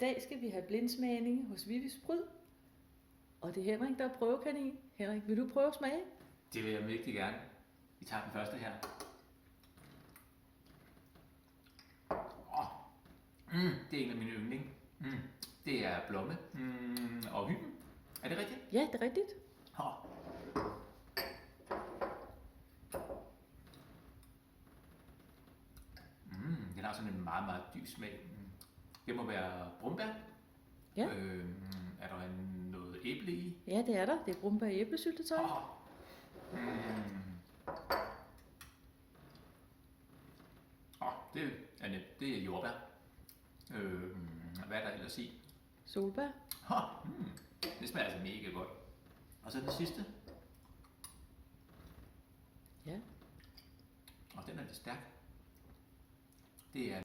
dag skal vi have blindsmagning hos Vivis Bryd. Og det er Henrik, der er prøvekanin. Henrik, vil du prøve at smage? Det vil jeg mægtig gerne. Vi tager den første her. Det er en af mine yndling. Det er blomme og hyben. Er det rigtigt? Ja, det er rigtigt. Den har sådan en meget, meget dyb smag. Det må være brumbær. Ja. Er der noget æble i? Ja, det er der. Det er brumbær og æblesyltetøj. Det er nemt. Det er jordbær. Hvad er der ellers i? Solbær. Det smager altså mega godt. Og så den sidste. Ja. Og den er lidt stærk. Det er